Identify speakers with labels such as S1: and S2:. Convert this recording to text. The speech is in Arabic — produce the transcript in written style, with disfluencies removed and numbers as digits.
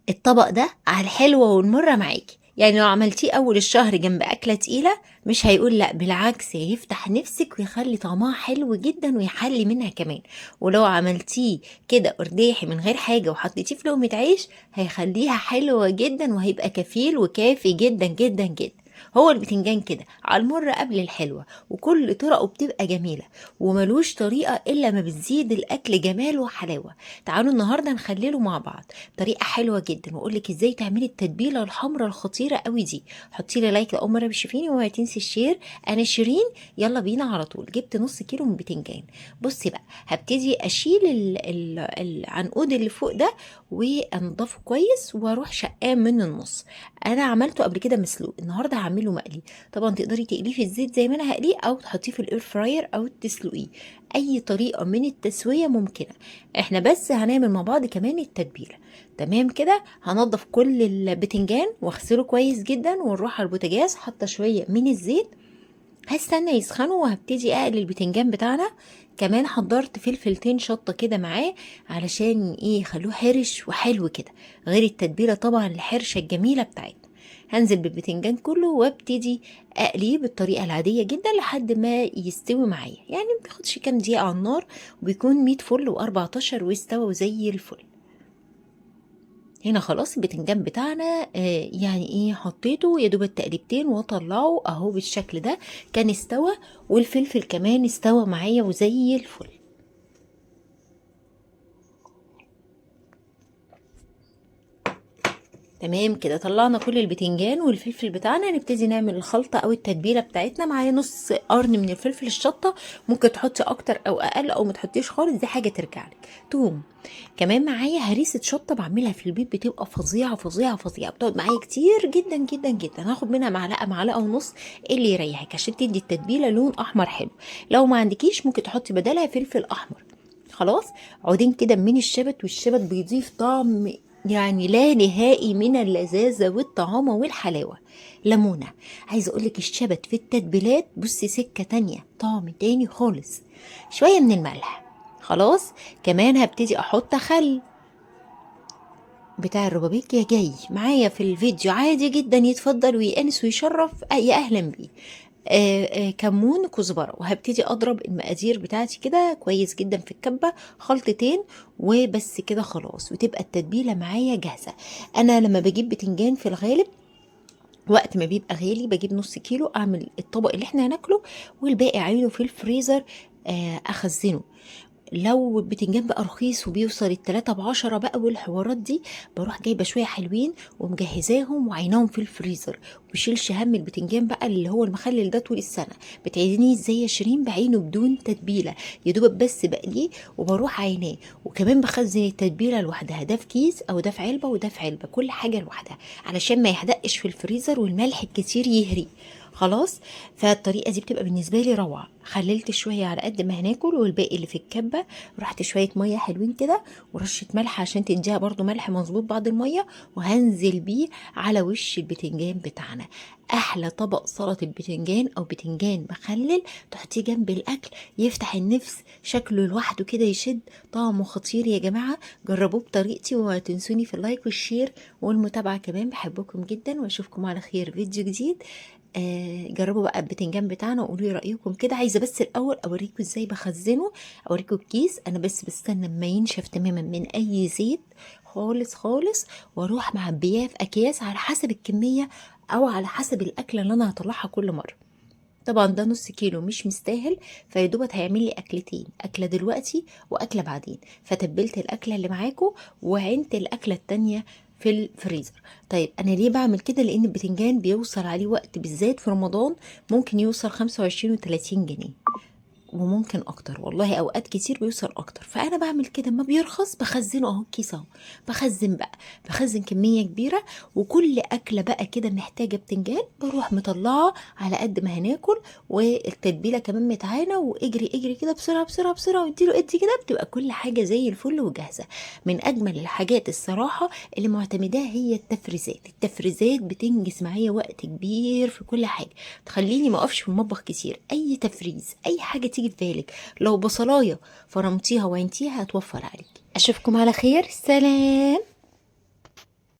S1: الطبق ده على الحلوة والمرة معاكي، يعني لو عملتيه أول الشهر جنب أكلة تقيلة مش هيقول لأ، بالعكس هيفتح نفسك ويخلي طعمها حلو جدا ويحلي منها كمان. ولو عملتيه كده أرداحي من غير حاجة وحطيتيه في لقمة عيش هيخليها حلوة جدا وهيبقى كفيل وكافي جدا جدا جدا. هو البتنجان كده على المرة قبل الحلوة، وكل طرقه بتبقى جميلة وملوش طريقة إلا ما بتزيد الأكل جمال وحلاوة. تعالوا النهاردة نخلله مع بعض طريقه حلوه جدا، واقول لك ازاي تعملي التتبيله الحمراء الخطيره قوي دي. حطي لي لايك لاول مره بتشوفيني، وما تنسي الشير. انا شيرين. يلا بينا على طول. جبت نص كيلو من بتنجان. بصي بقى، هبتدي اشيل العنقود اللي فوق ده وانضفه كويس واروح شقاه من النص. انا عملته قبل كده مسلوق، النهارده هعمله مقلي. طبعا تقدري تقليه في الزيت زي ما انا هقليه، او تحطيه في الاير فراير، او تسلقيه. اي طريقه من التسويه ممكنه. احنا بس هنعمل مع بعض كمان التتبيله. تمام كده. هنضف كل البتنجان واغسله كويس جدا ونروح على البوتاجاز حاطه شويه من الزيت. هستنى يسخنوا وهبتدي اقلي البتنجان بتاعنا. كمان حضرت فلفلتين شطه كده معاه علشان ايه يخلوه حرش وحلو كده، غير التتبيله طبعا الحرشه الجميله بتاعتنا. هنزل بالبتنجان كله وابتدي اقليه بالطريقه العاديه جدا لحد ما يستوي معايا، يعني ما بياخدش كام دقيقه على النار وبيكون 100 فل و14 واستوى زي الفل. هنا خلاص البتنجان بتاعنا يعني ايه حطيته يا دوب التقليبتين واطلعه اهو بالشكل ده. كان استوى، والفلفل كمان استوى معايا وزي الفل. تمام كده، طلعنا كل البتنجان والفلفل بتاعنا. نبتدي نعمل الخلطة او التتبيلة بتاعتنا. معايا نص قرن من الفلفل الشطة، ممكن تحطي اكتر او اقل او ما تحطيش خالص، دي حاجة ترجع لك. توم. كمان معايا هريسة شطة بعملها في البيت، بتبقى فظيعة فظيعة فظيعة، بتقعد معايا كتير جدا جدا جدا. هاخد منها معلقة معلقة ونص اللي يريحك عشان تدي التتبيلة لون احمر حلو. لو ما عندكيش ممكن تحطي بدلها فلفل احمر. خلاص. عودين كده من الشبت، والشبت بيضيف طعم يعني لا نهائي من اللذاذة والطعامة والحلاوة. ليمونة. عايزة اقولك الشبت في التتبيلات بصي سكة تانية، طعم تاني خالص. شوية من الملح. خلاص. كمان هبتدي احط خل. بتاع الربابيك يا جاي معايا في الفيديو عادي جدا، يتفضل ويأنس ويشرف، يا اهلا بيه. كمون كزبرة. وهبتدي اضرب المقادير بتاعتي كده كويس جدا في الكبة خلطتين وبس كده خلاص، وتبقى التتبيلة معايا جاهزة. انا لما بجيب بتنجان في الغالب وقت ما بيبقى غالي بجيب نص كيلو اعمل الطبق اللي احنا هناكله، والباقي عينه في الفريزر اخزنه. لو البتنجان بقى رخيص وبيوصل التلاتة بعشرة بقى والحوارات دي، بروح جايبة شوية حلوين ومجهزاهم وعيناهم في الفريزر. وبشيلش هم البتنجان بقى اللي هو المخلل ده طول السنة. بتعيدني ازاي يا شيرين؟ بعينه بدون تتبيلة، يا دوب بس بقليه وبروح عيناه. وكمان بخزن التتبيلة لوحدها، ده في كيس او ده في علبة وده في علبة، كل حاجة لوحدها علشان ما يحدقش في الفريزر والملح الكتير يهري. خلاص. فالطريقه دي بتبقى بالنسبه لي روعه. خللت شويه على قد ما هناكل، والباقي اللي في الكبه رحت شويه ميه حلوين كده ورشه ملح عشان تديها برضو ملح مظبوط بعد الميه، وهنزل بيه على وش البتنجان بتاعنا. احلى طبق سلطه بتنجان او بتنجان مخلل تحطيه جنب الاكل يفتح النفس، شكله لوحده كده يشد، طعمه خطير يا جماعه. جربوه بطريقتي وما تنسوني في اللايك والشير والمتابعه كمان. بحبكم جدا واشوفكم على خير فيديو جديد. جربوا بقى البتنجان بتاعنا وقولوا لي رايكم كده. عايزه بس الاول اوريكم ازاي بخزنه، اوريكم الكيس. انا بس بستنى ما ينشف تماما من اي زيت خالص خالص، واروح معبياه في اكياس على حسب الكميه او على حسب الاكله اللي انا هطلعها كل مره. طبعا ده نص كيلو مش مستاهل، فيدوبت هيعمل لي اكلتين، اكله دلوقتي واكله بعدين. فتبلت الاكله اللي معاكم وعينت الاكله التانية في الفريزر. طيب انا ليه بعمل كده؟ لان البتنجان بيوصل عليه وقت بالذات في رمضان ممكن يوصل 25 و30 جنيه، وممكن اكتر والله، اوقات كتير بيوصل اكتر. فانا بعمل كده، ما بيرخص بخزنه اهو كيس اهو. بخزن بقى، بخزن كميه كبيره. وكل اكله بقى كده محتاجه بتنجان بروح مطلعه على قد ما هناكل، والتتبيله كمان متعانه، واجري اجري كده بسرعه بسرعه بسرعه واديله ادي كده، بتبقى كل حاجه زي الفل وجاهزه. من اجمل الحاجات الصراحه اللي معتمداها هي التفريزات. التفريزات بتنجز معايا وقت كبير في كل حاجه، تخليني ما اقفش في المطبخ كتير. اي تفريز اي حاجه تيجي في بالك، لو بصلايه فرمتيها وعينتيها هتوفر عليك. اشوفكم على خير، سلام.